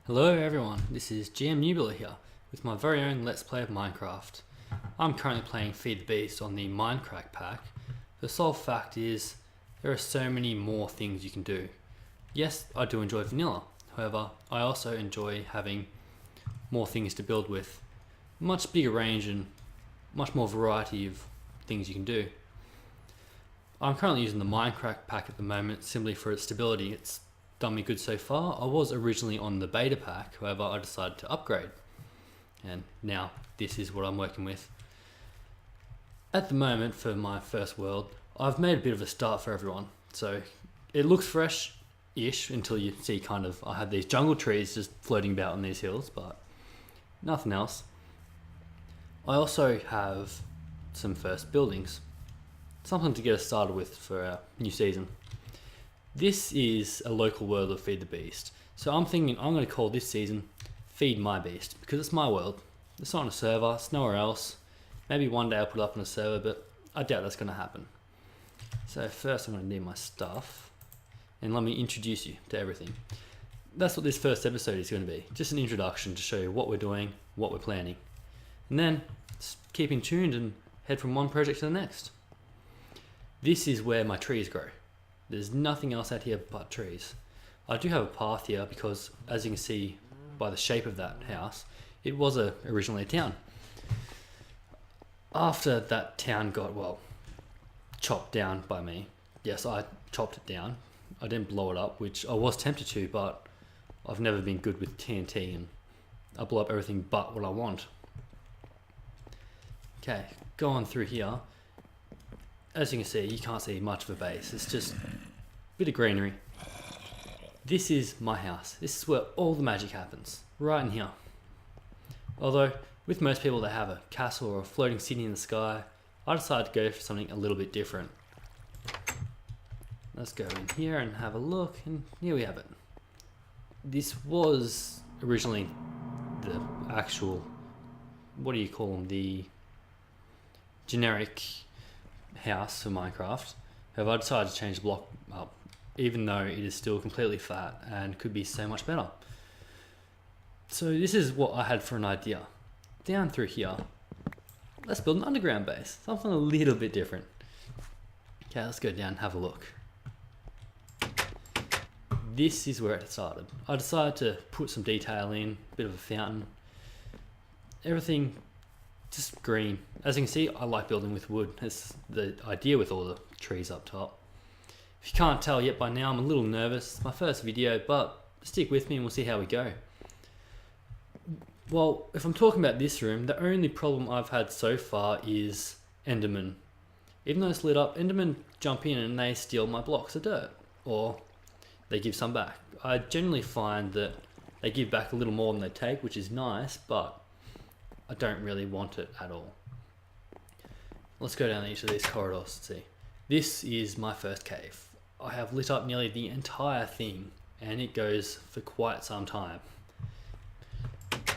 Hello everyone, this is GMnoobular here with my very own Let's Play of Minecraft. I'm currently playing Feed the Beast on the Minecraft pack. The sole fact is, there are so many more things you can do. Yes, I do enjoy vanilla, however, I also enjoy having more things to build with. Much bigger range and much more variety of things you can do. I'm currently using the Minecraft pack at the moment simply for its stability. It's done me good so far. I was originally on the beta pack, however I decided to upgrade and now this is what I'm working with. At the moment for my first world, I've made a bit of a start for everyone, so it looks fresh-ish until you see I have these jungle trees just floating about on these hills, but nothing else. I also have some first buildings, something to get us started with for our new season. This is a local world of Feed the Beast, so I'm thinking I'm going to call this season Feed My Beast, because it's my world. It's not on a server, it's nowhere else. Maybe one day I'll put it up on a server, but I doubt that's going to happen. So first I'm going to need my stuff, and let me introduce you to everything. That's what this first episode is going to be, just an introduction to show you what we're doing, what we're planning. And then just keep in tuned and head from one project to the next. This is where my trees grow. There's nothing else out here but trees. I do have a path here because, as you can see by the shape of that house, it was originally a town. After that town got, chopped down by me. Yes, I chopped it down. I didn't blow it up, which I was tempted to, but I've never been good with TNT and I blow up everything but what I want. Okay, going through here. As you can see, you can't see much of a base. It's just a bit of greenery. This is my house. This is where all the magic happens, right in here. Although, with most people they have a castle or a floating city in the sky, I decided to go for something a little bit different. Let's go in here and have a look, and here we have it. This was originally the actual, what do you call them, the generic house for Minecraft. However, I decided to change the block up, even though it is still completely flat and could be so much better. So this is what I had for an idea. Down through here, let's build an underground base, something a little bit different. Okay, let's go down and have a look. This is where it started. I decided to put some detail in, a bit of a fountain, everything just green. As you can see, I like building with wood. That's the idea with all the trees up top. If you can't tell yet by now, I'm a little nervous. It's my first video, but stick with me and we'll see how we go. Well, if I'm talking about this room, the only problem I've had so far is Enderman. Even though it's lit up, Enderman jump in and they steal my blocks of dirt, or they give some back. I generally find that they give back a little more than they take, which is nice, but I don't really want it at all. Let's go down each of these corridors and see. This is my first cave. I have lit up nearly the entire thing and it goes for quite some time.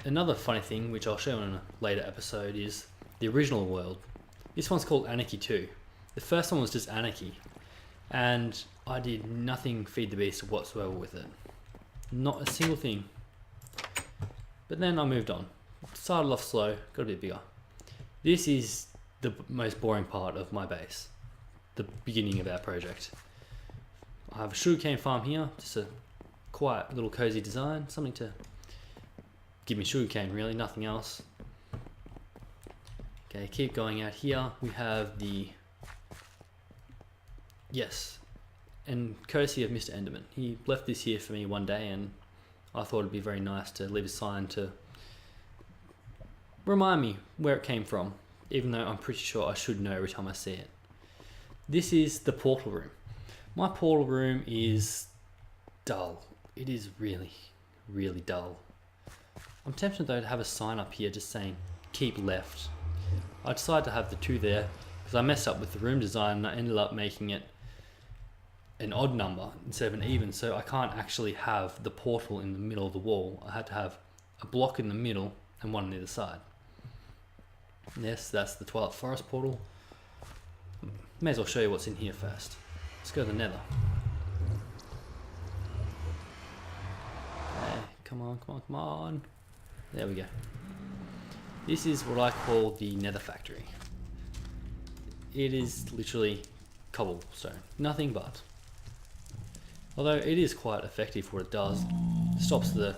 Another funny thing, which I'll show in a later episode, is the original world. This one's called Anarchy 2. The first one was just Anarchy, and I did nothing Feed the Beast whatsoever with it. Not a single thing. But then I moved on. Started off slow, got a bit bigger. This is the most boring part of my base, the beginning of our project. I have a sugarcane farm here, just a quiet little cozy design, something to give me sugarcane really, nothing else. Okay, keep going out here. We have the, yes, and courtesy of Mr. Enderman. He left this here for me one day and I thought it'd be very nice to leave a sign to remind me where it came from, even though I'm pretty sure I should know every time I see it. This is the portal room. My portal room is dull. It is really, really dull. I'm tempted though to have a sign up here just saying keep left. I decided to have the two there because I messed up with the room design and I ended up making it an odd number instead of an even, so I can't actually have the portal in the middle of the wall. I had to have a block in the middle and one on either side. Yes, that's the Twilight Forest portal. May as well show you what's in here first. Let's go to the Nether. Okay, come on, come on, come on. There we go. This is what I call the Nether Factory. It is literally cobblestone, nothing but. Although it is quite effective for what it does. It stops the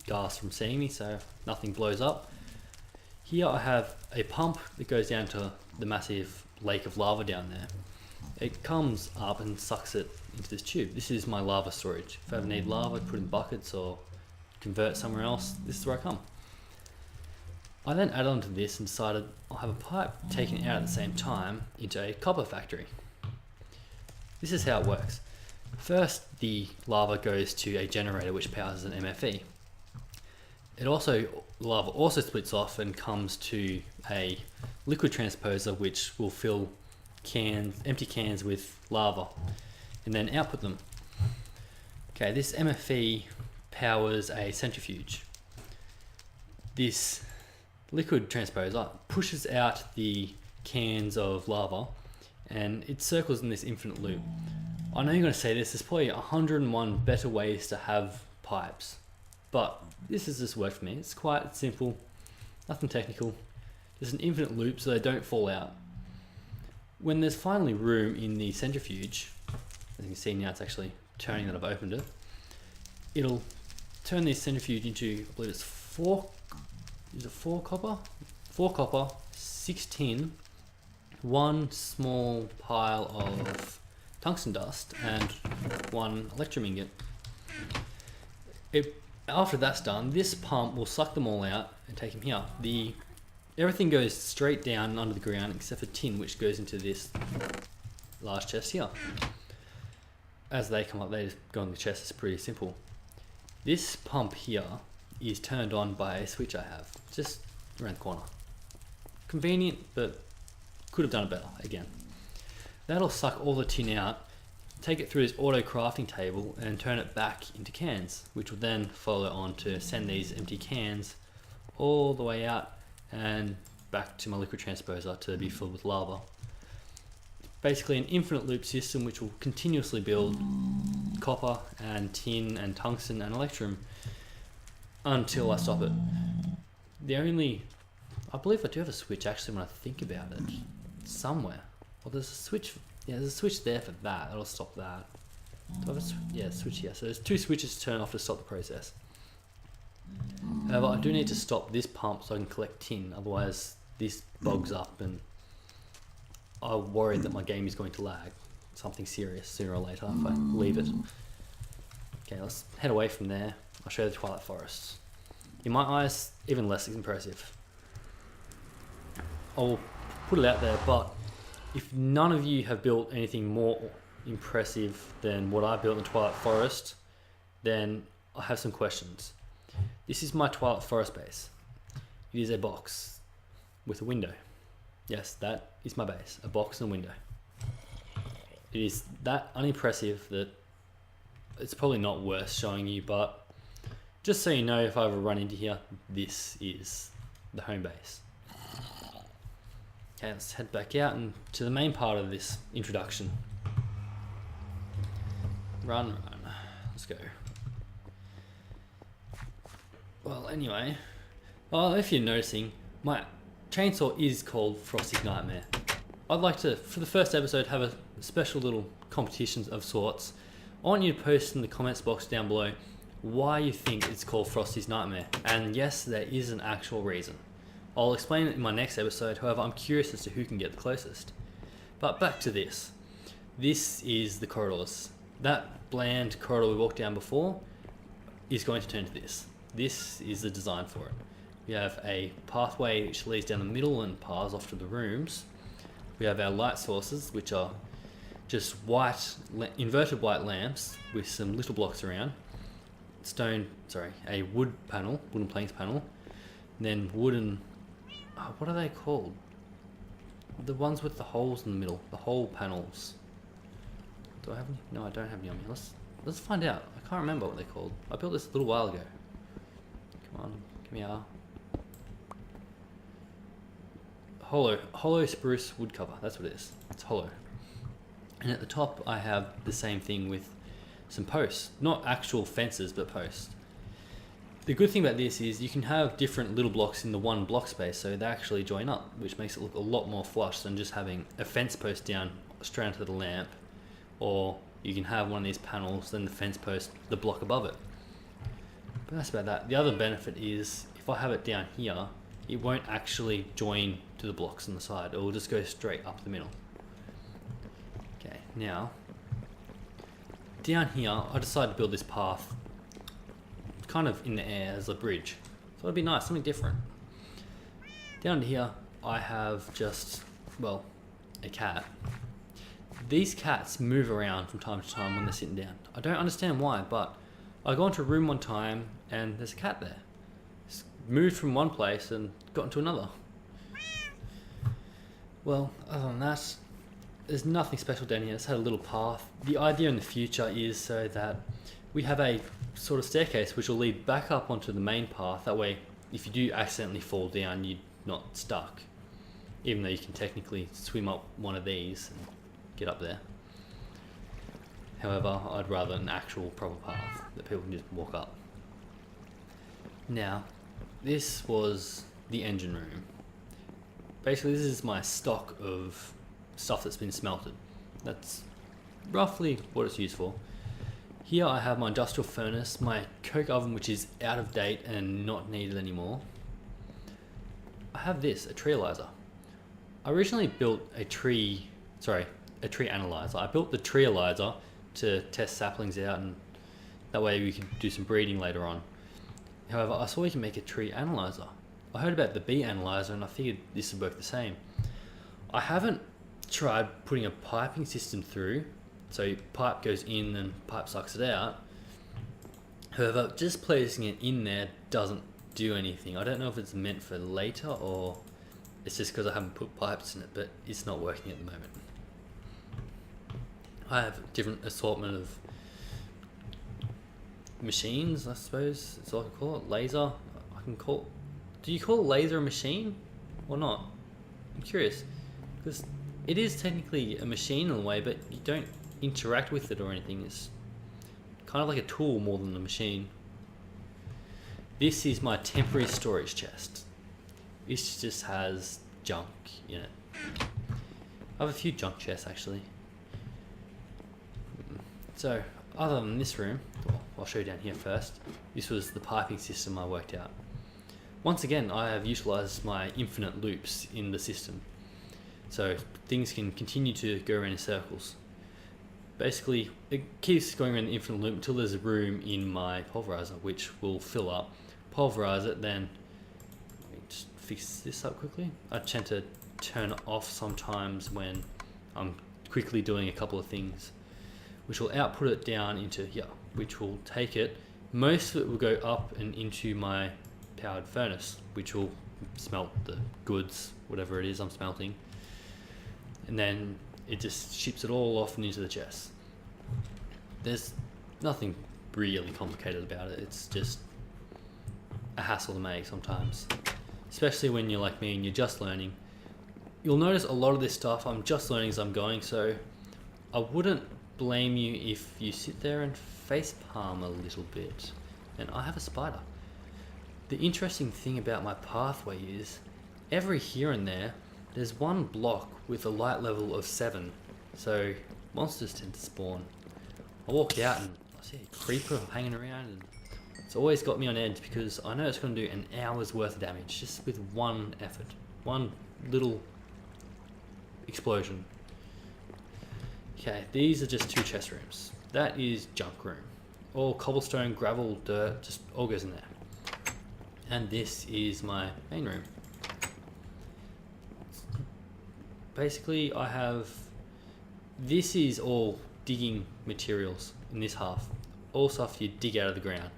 gas from seeing me, so nothing blows up. Here I have a pump that goes down to the massive lake of lava down there. It comes up and sucks it into this tube. This is my lava storage. If I ever need lava, put in buckets or convert somewhere else, this is where I come. I then added on to this and decided I'll have a pipe taken out at the same time into a copper factory. This is how it works. First, the lava goes to a generator which powers an MFE. The lava also splits off and comes to a liquid transposer which will fill empty cans with lava and then output them. Okay, this MFE powers a centrifuge. This liquid transposer pushes out the cans of lava and it circles in this infinite loop. I know you're going to say this, there's probably 101 better ways to have pipes, but this has just worked for me. It's quite simple, nothing technical. There's an infinite loop so they don't fall out. When there's finally room in the centrifuge, as you can see now it's actually turning that I've opened it, it'll turn this centrifuge into, I believe it's 4 copper? 4 copper, 6 tin, 1 small pile of tungsten dust and 1 electrum ingot. After that's done, this pump will suck them all out and take them here. Everything goes straight down under the ground except for tin, which goes into this large chest here. As they come up, they just go in the chest. It's pretty simple. This pump here is turned on by a switch I have just around the corner. Convenient, but could have done it better again. That'll suck all the tin out, take it through this auto crafting table and turn it back into cans, which will then follow on to send these empty cans all the way out and back to my liquid transposer to be filled with lava. Basically an infinite loop system which will continuously build copper and tin and tungsten and electrum until I stop it. I believe I do have a switch actually when I think about it, somewhere. Well, there's a switch. Yeah, there's a switch there for that. That'll stop that. Do I have a switch here. So there's 2 switches to turn off to stop the process. However, I do need to stop this pump so I can collect tin. Otherwise, this bogs up, and I'm worried that my game is going to lag. Something serious sooner or later if I leave it. Okay, let's head away from there. I'll show you the Twilight Forests. In my eyes, even less impressive. I'll put it out there, but if none of you have built anything more impressive than what I built in the Twilight Forest, then I have some questions. This is my Twilight Forest base. It is a box with a window. Yes, that is my base, a box and a window. It is that unimpressive that it's probably not worth showing you, but just so you know, if I ever run into here, this is the home base. Okay, let's head back out and to the main part of this introduction. Run. Let's go. Well, anyway, if you're noticing, my chainsaw is called Frosty's Nightmare. I'd like to, for the first episode, have a special little competition of sorts. I want you to post in the comments box down below why you think it's called Frosty's Nightmare. And yes, there is an actual reason. I'll explain it in my next episode, however I'm curious as to who can get the closest. But back to this. This is the corridors. That bland corridor we walked down before is going to turn to this. This is the design for it. We have a pathway which leads down the middle and paths off to the rooms. We have our light sources, which are just inverted white lamps with some little blocks around. A wooden planks panel. And then wooden, what are they called? The ones with the holes in the middle, the hole panels. Do I have any? No, I don't have any on me. Let's find out. I can't remember what they're called. I built this a little while ago. Come on, give me a hollow spruce wood cover. That's what it is. It's hollow. And at the top I have the same thing with some posts. Not actual fences, but posts. The good thing about this is you can have different little blocks in the one block space, so they actually join up, which makes it look a lot more flush than just having a fence post down straight onto the lamp, or you can have one of these panels, then the fence post, the block above it. But that's about that. The other benefit is if I have it down here, it won't actually join to the blocks on the side. It will just go straight up the middle. Okay, now down here, I decided to build this path kind of in the air as a bridge. So it'd be nice, something different. Down here, I have just, well, a cat. These cats move around from time to time when they're sitting down. I don't understand why, but I go into a room one time and there's a cat there. It's moved from one place and got into another. Well, other than that, there's nothing special down here. It's had a little path. The idea in the future is so that we have a sort of staircase which will lead back up onto the main path. That way, if you do accidentally fall down, you're not stuck. Even though you can technically swim up one of these and get up there. However, I'd rather an actual proper path that people can just walk up. Now, this was the engine room. Basically, this is my stock of stuff that's been smelted. That's roughly what it's used for. Here I have my industrial furnace, my coke oven which is out of date and not needed anymore. I have this, a tree analyzer. I originally built a tree analyzer. I built the tree analyzer to test saplings out, and that way we could do some breeding later on. However, I saw you can make a tree analyzer. I heard about the bee analyzer and I figured this would work the same. I haven't tried putting a piping system through, so pipe goes in and pipe sucks it out. However, just placing it in there doesn't do anything. I don't know if it's meant for later or it's just because I haven't put pipes in it, but it's not working at the moment. I have a different assortment of machines, I suppose, that's what I can call it. Laser, do you call laser a machine or not? I'm curious, because it is technically a machine in a way, but you don't interact with it or anything. It's kind of like a tool more than a machine. This is my temporary storage chest. This just has junk in it. I have a few junk chests actually. So, other than this room, well, I'll show you down here first. This was the piping system I worked out. Once again, I have utilized my infinite loops in the system. So things can continue to go around in circles. Basically, it keeps going around the infinite loop until there's a room in my pulverizer, which will fill up. Pulverize it, then let me just fix this up quickly. I tend to turn it off sometimes when I'm quickly doing a couple of things, which will output it down into here, which will take it. Most of it will go up and into my powered furnace, which will smelt the goods, whatever it is I'm smelting. And then it just ships it all off and into the chest. There's nothing really complicated about it. It's just a hassle to make sometimes, especially when you're like me and you're just learning. You'll notice a lot of this stuff I'm just learning as I'm going, so I wouldn't blame you if you sit there and face palm a little bit. And I have a spider. The interesting thing about my pathway is every here and there's one block with a light level of 7, so monsters tend to spawn. I walk out and I see a creeper hanging around, and it's always got me on edge because I know it's going to do an hour's worth of damage just with one effort, one little explosion. Okay, these are just 2 chest rooms. That is junk room. All cobblestone, gravel, dirt, just all goes in there. And this is my main room. Basically, I have, this is all digging materials in this half. All stuff you dig out of the ground.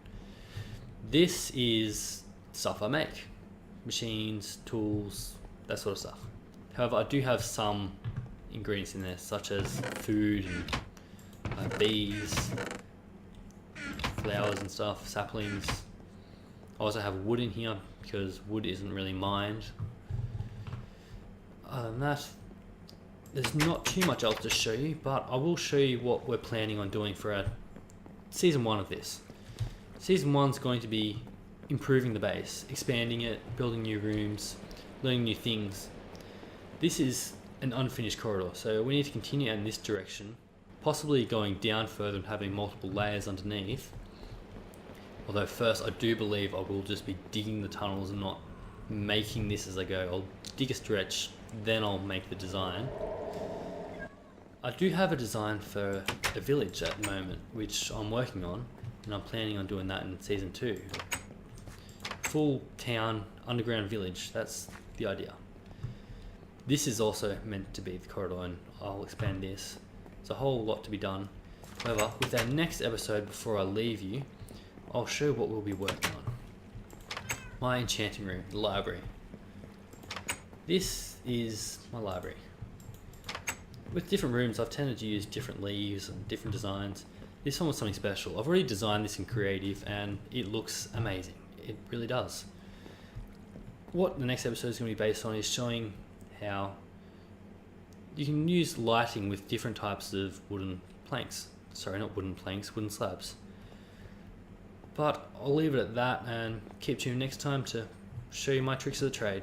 This is stuff I make. Machines, tools, that sort of stuff. However, I do have some ingredients in there, such as food and bees, flowers and stuff, saplings. I also have wood in here because wood isn't really mined. Other than that, there's not too much else to show you, but I will show you what we're planning on doing for our season 1 of this. Season 1's going to be improving the base, expanding it, building new rooms, learning new things. This is an unfinished corridor, so we need to continue in this direction, possibly going down further and having multiple layers underneath. Although first I do believe I will just be digging the tunnels and not making this as I go. I'll dig a stretch, then I'll make the design. I do have a design for a village at the moment, which I'm working on, and I'm planning on doing that in season 2. Full town, underground village, that's the idea. This is also meant to be the corridor, and I'll expand this. There's a whole lot to be done. However, with our next episode, before I leave you, I'll show what we'll be working on. My enchanting room, the library. This is my library. With different rooms, I've tended to use different leaves and different designs. This one was something special. I've already designed this in creative and it looks amazing. It really does. What the next episode is going to be based on is showing how you can use lighting with different types of wooden planks. Sorry, not wooden planks, wooden slabs. But I'll leave it at that and keep tuned next time to show you my tricks of the trade.